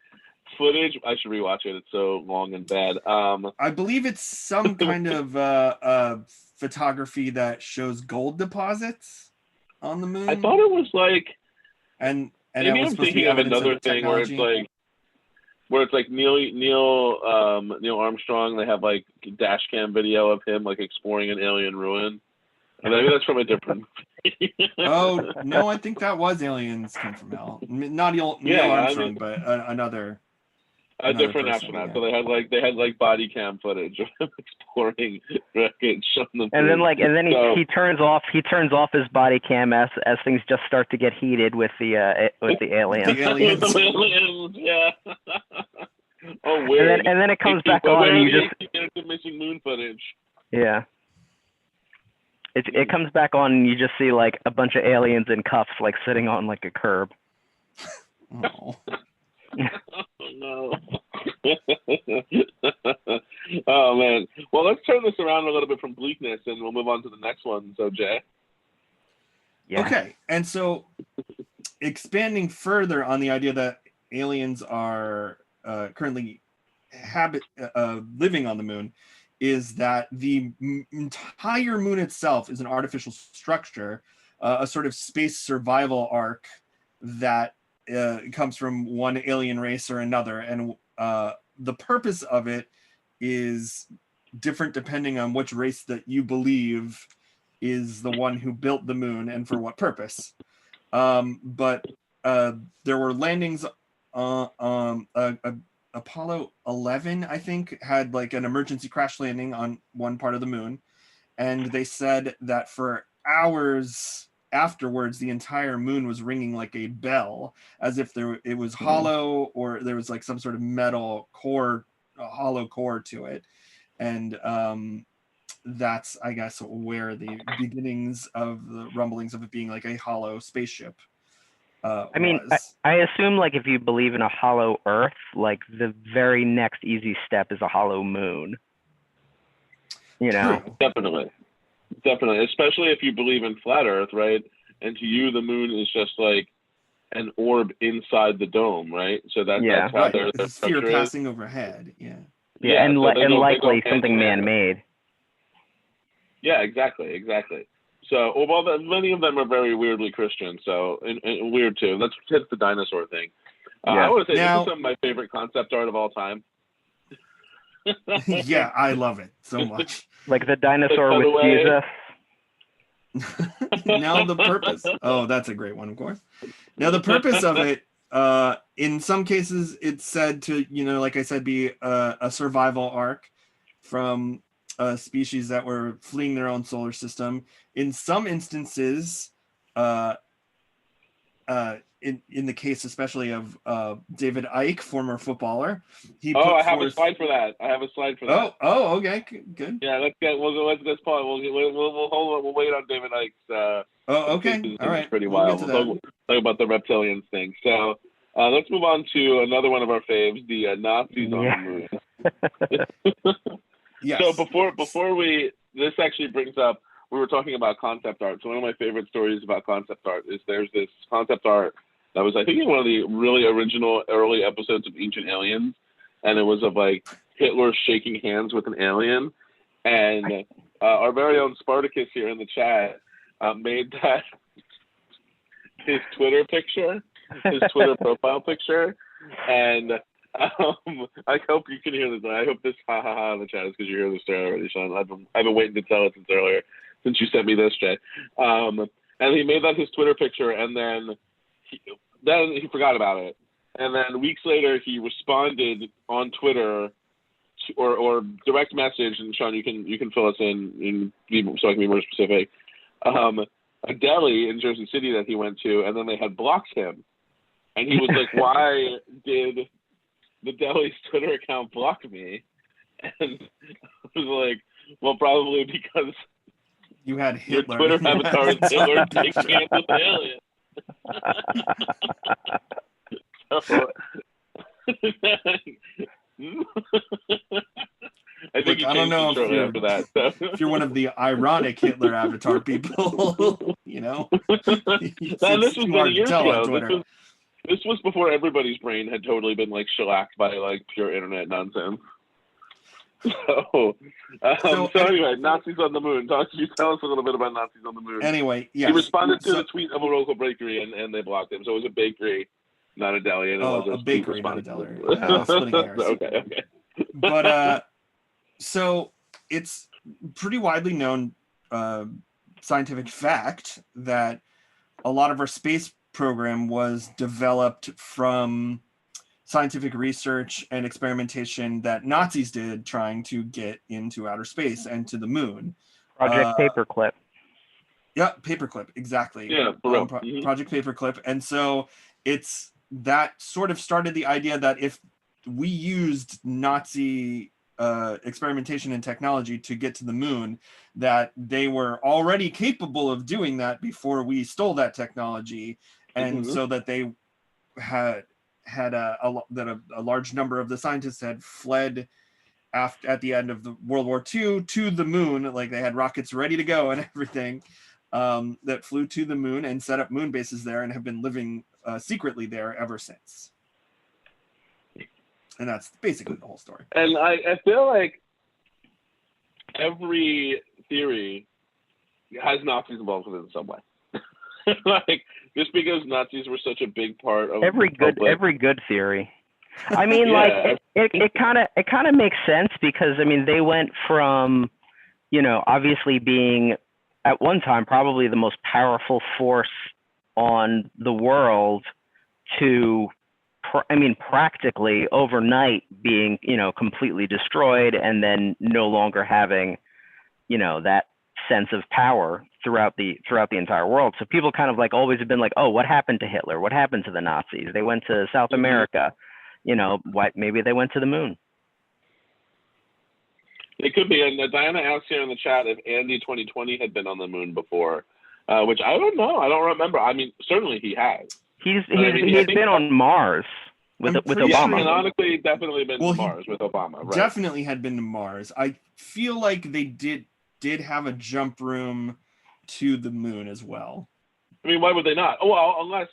Footage. I should rewatch it. It's so long and bad. I believe it's some kind of photography that shows gold deposits on the moon. I thought it was like. And maybe I'm thinking of another thing where it's like Neil Armstrong. They have like dash cam video of him like exploring an alien ruin. And maybe that's from a different. Oh no, I think that was Aliens Come From Hell. Not Neil Armstrong, but another. A different astronaut. Yeah. So they had body cam footage of him exploring wreckage on the moon. And then he turns off his body cam as things just start to get heated with the aliens. The aliens. With the aliens, yeah. Oh, weird. And then it comes back on and you just get missing moon footage. Yeah. It comes back on and you just see like a bunch of aliens in cuffs like sitting on like a curb. Oh. Oh, no. Oh man. Well, let's turn this around a little bit from bleakness and we'll move on to the next one. So Jay. Yeah. Okay. And so expanding further on the idea that aliens are currently living on the moon is that the entire moon itself is an artificial structure, a sort of space survival arc that comes from one alien race or another, and the purpose of it is different depending on which race that you believe is the one who built the moon and for what purpose. But there were landings Apollo 11, I think, had like an emergency crash landing on one part of the moon, and they said that for hours afterwards the entire moon was ringing like a bell, as if it was hollow, or there was like some sort of metal core, a hollow core to it. And that's, I guess, where the beginnings of the rumblings of it being like a hollow spaceship I mean, I assume like if you believe in a hollow Earth, like the very next easy step is a hollow moon. You know? True. Definitely, especially if you believe in flat Earth, right? And to you, the moon is just like an orb inside the dome, right? So that's how right. their It's a sphere passing overhead. Yeah, and, so and likely go something man-made. Yeah, exactly. So, well, many of them are very weirdly Christian, so and weird too. Let's hit the dinosaur thing. I would say this is some of my favorite concept art of all time. Yeah, I love it so much. Like the dinosaur with Jesus. Now the purpose. Oh, that's a great one, of course. Now the purpose of it, in some cases, it's said to, like I said, be a survival arc from a species that were fleeing their own solar system. In some instances, in the case especially of David Icke, former footballer, I have a slide for that. Oh, okay, good. Yeah, let's Paul. We'll hold on. We'll wait on David Icke's. Okay, all right. Pretty wild. We'll talk about the reptilians thing. So let's move on to another one of our faves, the Nazis on the moon. Yes. So before this actually brings up, we were talking about concept art. So one of my favorite stories about concept art is there's this concept art that was, I think, in one of the really original early episodes of Ancient Aliens, and it was of like Hitler shaking hands with an alien. And our very own Spartacus here in the chat made that his Twitter picture, his Twitter profile picture, and I hope you can hear this. I hope this ha ha ha in the chat is because you hear this story already, Sean. I've been waiting to tell it since you sent me this, Jay. And he made that his Twitter picture, and then he forgot about it. And then weeks later, he responded on Twitter or direct message, and Sean, you can fill us in so I can be more specific. A deli in Jersey City that he went to, and then they had blocked him, and he was like, "Why did the deli's Twitter account block me?" And I was like, "Well, probably because you had Hitler. Your Twitter avatar is Hitler shaking hands with the alien." So, I think I don't know if you're, after that, so. If you're one of the ironic Hitler avatar people, This was many years ago. This was before everybody's brain had totally been like shellacked by like pure internet nonsense. So anyway, Nazis on the moon. Tell us a little bit about Nazis on the moon. Anyway, yes. He responded to the tweet of a local bakery, and they blocked him. So it was a bakery, not a deli. And a bakery, not a deli. Splitting hairs. Okay. But so it's pretty widely known scientific fact that a lot of our space program was developed from scientific research and experimentation that Nazis did trying to get into outer space and to the moon. Project Paperclip. Yeah, Paperclip, exactly. Yeah, Project Paperclip. And so it's that sort of started the idea that if we used Nazi experimentation and technology to get to the moon, that they were already capable of doing that before we stole that technology, and so that they had a large number of the scientists had fled at the end of the World War II to the moon, like they had rockets ready to go and everything, that flew to the moon and set up moon bases there and have been living secretly there ever since. And that's basically the whole story. And I feel like every theory has Nazis involved with it in some way. Like, just because Nazis were such a big part of every good theory. I mean, yeah. it kind of makes sense because I mean they went from, obviously being at one time probably the most powerful force on the world to, I mean, practically overnight being, completely destroyed and then no longer having, that sense of power throughout the entire world. So people kind of like always have been like, oh, what happened to Hitler? What happened to the Nazis? They went to South America. Maybe they went to the moon. It could be. And Diana asked here in the chat if Andy 2020 had been on the moon before, which I don't know. I don't remember. I mean, certainly he has. He's been on Mars with Obama. Yeah, canonically, definitely been to Mars with Obama. Right. Definitely had been to Mars. I feel like they did have a jump room to the moon as well. I mean, why would they not? Well, unless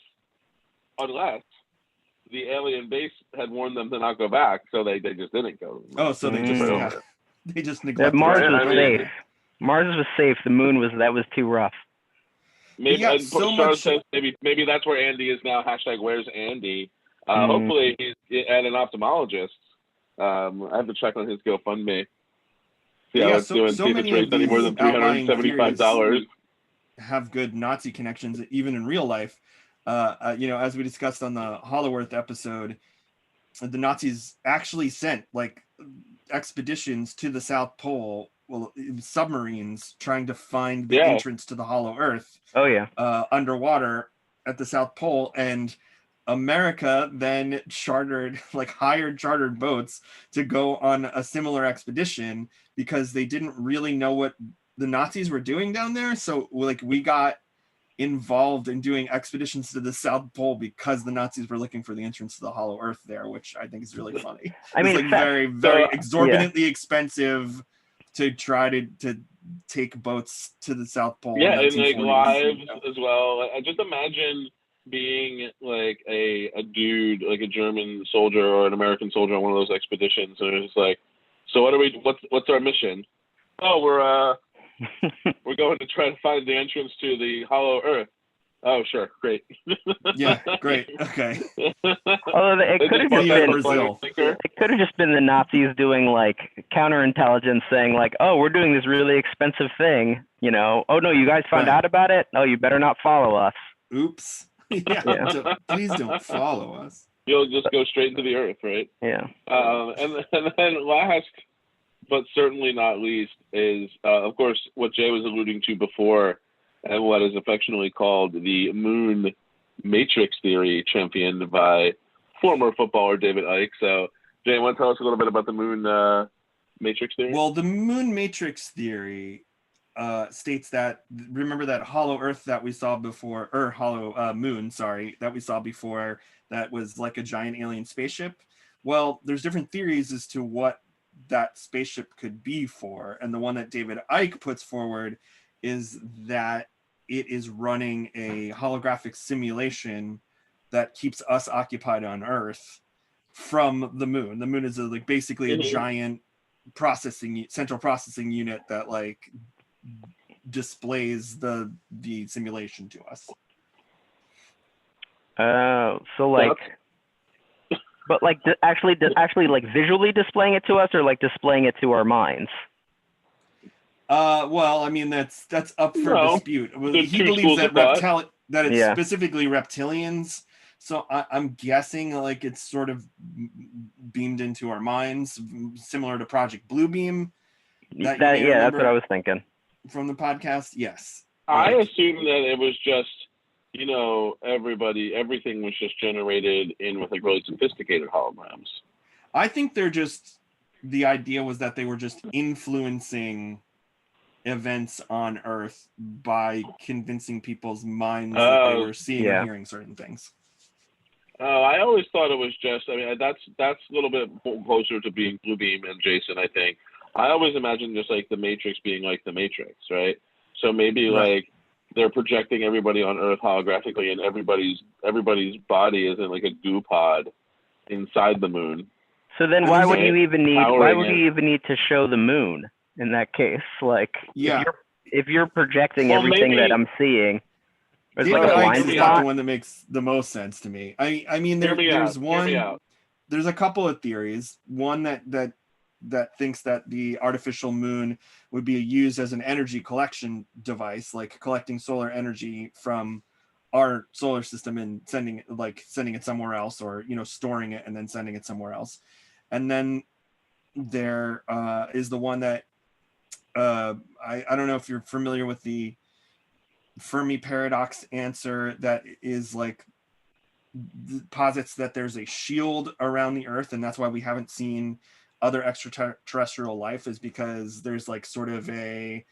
the alien base had warned them to not go back, so they just didn't go. Oh, so they just neglected. Mars was safe. Mars was safe. The moon was too rough. Maybe says maybe that's where Andy is now. # Where's Andy? Hopefully he's at an ophthalmologist. I have to check on his GoFundMe. See how it's doing. See if it's raised any more than $375. Have good Nazi connections, even in real life. As we discussed on the Hollow Earth episode, the Nazis actually sent like expeditions to the South Pole, submarines trying to find the entrance to the Hollow Earth. Oh yeah. Underwater at the South Pole, and America then hired chartered boats to go on a similar expedition because they didn't really know what the Nazis were doing down there. So we got involved in doing expeditions to the South Pole because the Nazis were looking for the entrance to the Hollow Earth there, which I think is really funny. I mean, it's very, very exorbitantly expensive to try to take boats to the South Pole. Yeah, and like lives as well. I just imagine being like a dude, like a German soldier or an American soldier on one of those expeditions, and it's like, so what's our mission? Oh, we're going to try to find the entrance to the Hollow Earth. Oh, sure, great. Yeah, great. Okay. Although it could have just been Brazil. It could have just been the Nazis doing like counterintelligence, saying like, "Oh, we're doing this really expensive thing. Oh no, you guys found out about it. Oh, you better not follow us." Oops. Yeah. Please don't follow us. You'll just go straight into the Earth, right? Yeah. And then last, but certainly not least, is of course what Jay was alluding to before, and what is affectionately called the moon matrix theory, championed by former footballer David Icke. So, Jay, want to tell us a little bit about the moon matrix theory? Well, the moon matrix theory states that, remember that hollow Earth that we saw before, or hollow moon, sorry, that we saw before, that was like a giant alien spaceship? Well, there's different theories as to what that spaceship could be for, and the one that David Icke puts forward is that it is running a holographic simulation that keeps us occupied on Earth from the moon. The moon is basically a giant central processing unit that like displays the simulation to us. So like, but like actually like visually displaying it to us, or like displaying it to our minds? Well, I mean that's up for dispute. He believes that it's specifically reptilians. So I'm guessing like it's sort of beamed into our minds, similar to Project Bluebeam. That's what I was thinking from the podcast. Yes, I assume that it was just everything was just generated in with like really sophisticated holograms. I think the idea was that they were just influencing events on Earth by convincing people's minds that they were seeing or hearing certain things. I always thought it was just, I mean, that's a little bit closer to being Bluebeam and Jason, I think. I always imagined just like the Matrix being like the Matrix, right? So maybe like they're projecting everybody on Earth holographically, and everybody's body is in like a goo pod inside the moon. So then why would you even need to show the moon in that case? Like, if you're projecting everything that I'm seeing. It's David like a Icke blind is not the spot. one that makes the most sense to me. I mean, Hear me there's out. Hear me one. out. There's a couple of theories. One that thinks that the artificial moon would be used as an energy collection device, like collecting solar energy from our solar system and sending it somewhere else, or storing it and then sending it somewhere else. And then there is the one that I don't know if you're familiar with the Fermi paradox answer, that is like posits that there's a shield around the Earth, and that's why we haven't seen other extraterrestrial life, is because there's like sort of a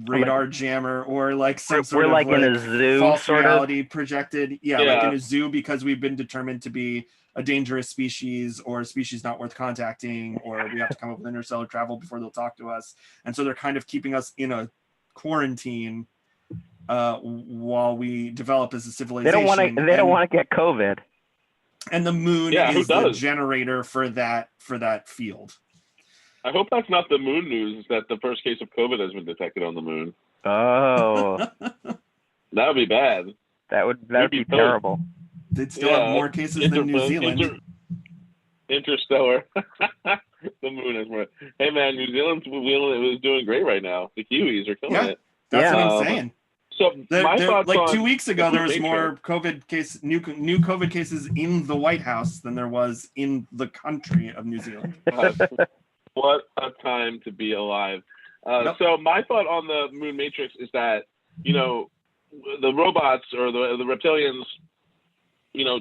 radar jammer, or like some sort we're of like in a zoo, false sort reality projected, like Yeah. in a zoo, because we've been determined to be a dangerous species, or a species not worth contacting, or we have to come up with interstellar travel before they'll talk to us. And so they're kind of keeping us in a quarantine while we develop as a civilization. They don't want to get COVID. And the moon is the generator for that field. I hope that's not the moon news, that the first case of COVID has been detected on the moon. Oh, that would be bad. That would be terrible. They'd still have more cases than New Zealand. Interstellar. The moon is more. Hey man, New Zealand's was doing great right now. The Kiwis are killing it. That's what I'm saying. So my thoughts like on 2 weeks ago, there was Matrix. more new COVID cases in the White House than there was in the country of New Zealand. What a time to be alive. So my thought on the moon matrix is that, the robots or the reptilians,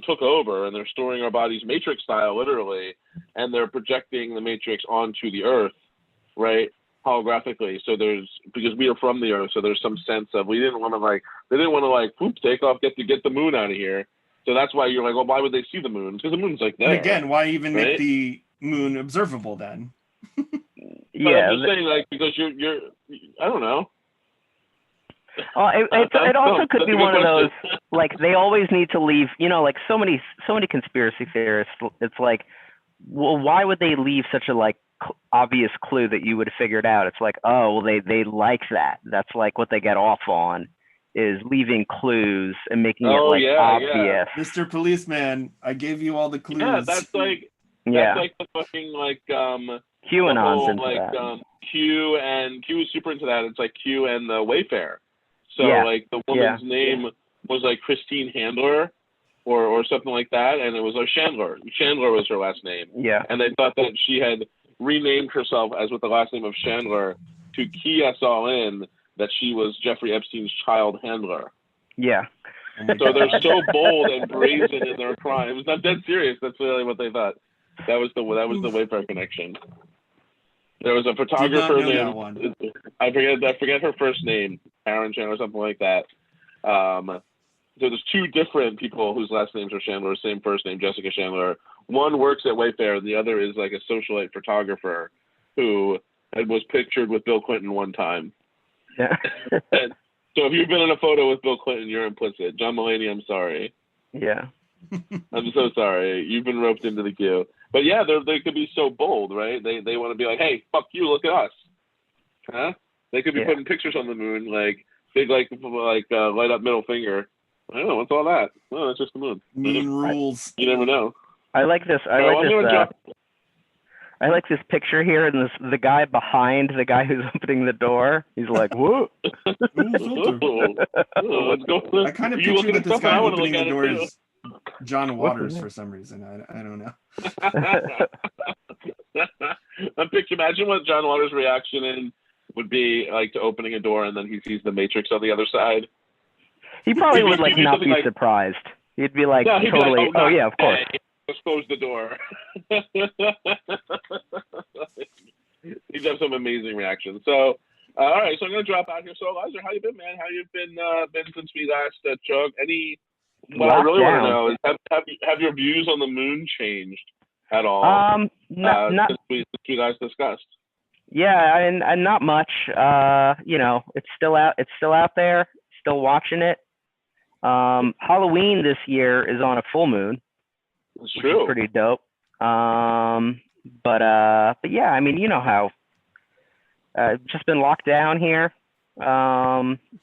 took over, and they're storing our bodies matrix style, literally, and they're projecting the matrix onto the Earth, right? Holographically. So because we are from the Earth, so there's some sense of, they didn't want to take off, get the moon out of here. So that's why you're like, well, why would they see the moon? Because the moon's like there. And again, why even make the moon observable then? Yeah, I'm just saying, like, because you're I don't know. It also could be one of those, like, they always need to leave, like so many conspiracy theorists. It's like, well, why would they leave such a obvious clue that you would have figured out? It's like, oh, well, they like that. That's like what they get off on, is leaving clues and making it obvious. Yeah. Mr. Policeman, I gave you all the clues. Yeah, that's like the fucking QAnon's into that. Q is super into that. It's like Q and the Wayfair. So like the woman's name was like Christine Handler or something like that, and it was like Chandler. Chandler was her last name. Yeah. And they thought that she had renamed herself as with the last name of Chandler to key us all in that she was Jeffrey Epstein's child handler. Yeah. So they're so bold and brazen in their crimes. Not dead serious. That's really what they thought. That was the Wayfair connection. There was a photographer named, I forget her first name, Aaron Chandler or something like that. So there's two different people whose last names are Chandler, same first name, Jessica Chandler. One works at Wayfair, and the other is like a socialite photographer who was pictured with Bill Clinton one time. Yeah. And so if you've been in a photo with Bill Clinton, you're implicit. John Mulaney, I'm sorry. Yeah. I'm so sorry. You've been roped into the queue. But yeah, they could be so bold, right? They want to be like, hey, fuck you, look at us. Huh? They could be putting pictures on the moon, like big, like light up middle finger. I don't know, what's all that? Oh, it's just the moon. Moon rules. You never know. I like this. I like this picture here, and the guy behind the guy who's opening the door. He's like, "Whoa!" Let's go. I kind of picture that this guy opening the door is John Waters for some reason. I don't know. Imagine what John Waters' reaction would be like to opening a door, and then he sees the Matrix on the other side. He probably would not be surprised. He'd be like, totally. Oh yeah, of course. Let's close the door. He'd have some amazing reactions. So, all right. So I'm gonna drop out here. So, Elijah, how you been, man? How you been since we last chugged? What I really want to know is have your views on the moon changed at all? Not since we last discussed. Yeah, and not much. It's still out. It's still out there. Still watching it. Halloween this year is on a full moon. It's true. Which is pretty dope. But yeah, I mean, you know how just been locked down here.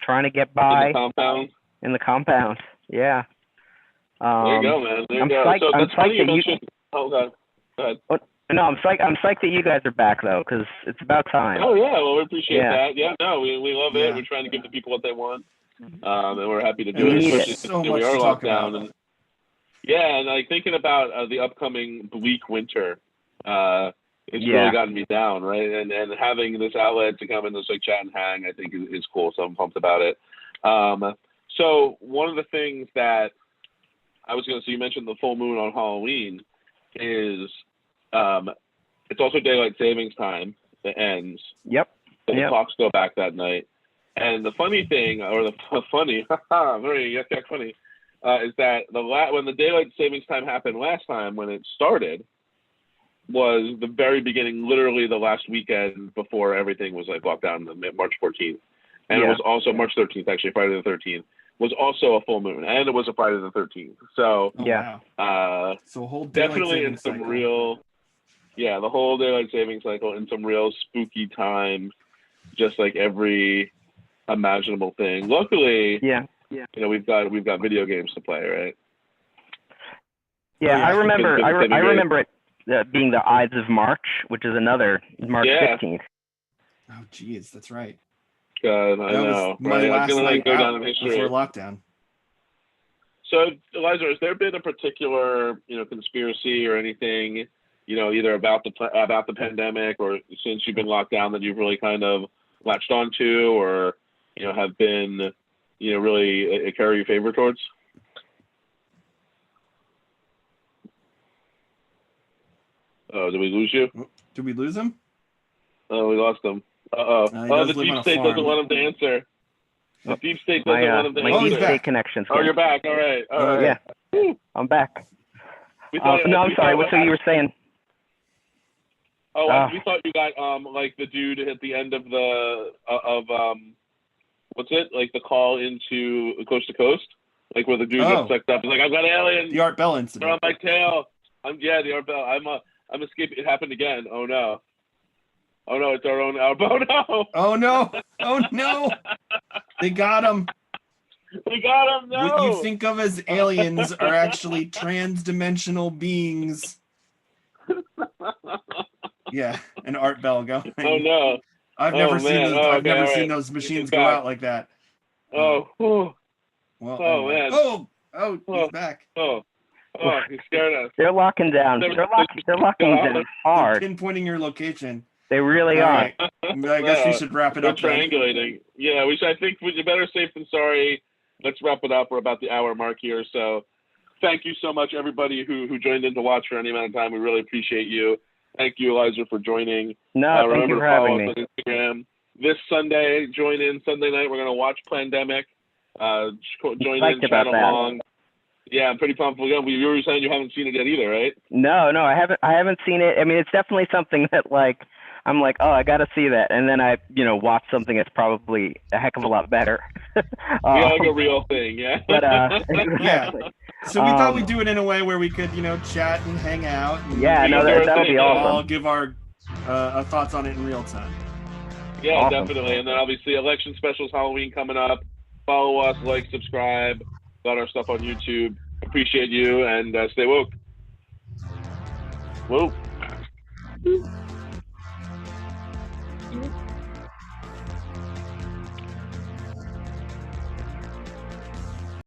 trying to get by in the compound. in the compound. Yeah. There you go, man. There you go. Psyched, so I'm that's funny psyched you that mentioned. Oh, God. Go ahead. No, I'm psyched that you guys are back though, because it's about time. Oh yeah, well we appreciate Yeah. that. Yeah, no, we love it. Yeah. We're trying to give the people what they want, and we're happy to do And it. there's Especially so since much we are to locked talk about. down. And yeah, and like thinking about the upcoming bleak winter, it's Yeah. really gotten me down, right? And having this outlet to come and just like chat and hang, I think is cool. So I'm pumped about it. So one of the things that I was going to say, you mentioned the full moon on Halloween, is it's also daylight savings time that ends. Yep. So the Yep. clocks go back that night. And the funny thing, or the funny, very yuck funny, is that when the daylight savings time happened last time, when it started, was the very beginning, literally the last weekend before everything was like locked down, March 14th. And Yeah. it was also March 13th, actually, Friday the 13th, was also a full moon, and it was a Friday the 13th. So, Oh, Yeah. wow. So a whole daylight definitely in savings some cycle. real, the whole daylight savings cycle in some real spooky time, just like every imaginable thing. Luckily, Yeah. we've got video games to play, right? Yeah. yeah. I remember. It's I gonna be great. remember it being the Ides of March, which is another March Yeah. 15th. Oh, geez, that's right. I That know, was my right? last It's gonna night go out down in history. before lockdown. So, Eliza, has there been a particular, conspiracy or anything, either about the pandemic or since you've been locked down that you've really kind of latched onto, or have been, really a carry your favor towards? Oh, did we lose you? Did we lose him? Oh, we lost him. he The does live deep on a state farm. doesn't want him to answer. The deep state doesn't want him to My Oh, he's deep answer. back. state connection's Oh, good. you're back. All right. All right. Yeah. Woo. I'm back. We thought, No, I'm we sorry. thought- What's what you were saying? we thought you got like the dude at the end of the what's it, like the call into Coast to Coast, like where the dude gets sucked up. He's like, I've got aliens. The Art Bell They're incident. on my tail. The Art Bell. I'm escaping. It happened again. Oh no. Oh no, it's our own Art. Oh no. Oh no! Oh no! They got him. We got him. No. What you think of as aliens are actually trans-dimensional beings. Yeah, an Art Bell going. Oh no. I've never seen man. those. Oh, I've okay, never all seen right. those machines He's go back. out like that. Oh. Oh. Well, Oh, anyway. man. He's back. Oh. He scared us. They're locking down. They're locking down hard. They're pinpointing your location. They really All are. right. I guess we should wrap it We're up then. triangulating. Yeah, I think we're better safe than sorry. Let's wrap it up. We're about the hour mark here. So thank you so much, everybody who joined in to watch for any amount of time. We really appreciate you. Thank you, Eliza, for joining. No, thank you Remember for to follow having us me. on Instagram. This Sunday, join in Sunday night. We're going to watch Plandemic. Join in, Psyched chat about that. along. Yeah, I'm pretty pumped. You were saying you haven't seen it yet either, right? No, I haven't seen it. I mean, it's definitely something that like I'm like, oh, I got to see that, and then I watch something that's probably a heck of a lot better. Yeah, like a real thing, yeah. But Yeah. So we thought we'd do it in a way where we could, chat and hang out. And yeah, no, that would be all awesome. give our thoughts on it in real time. Yeah, Awesome. definitely. And then obviously election specials, Halloween coming up. Follow us, like, subscribe. Got our stuff on YouTube. Appreciate you, and stay woke. Whoa.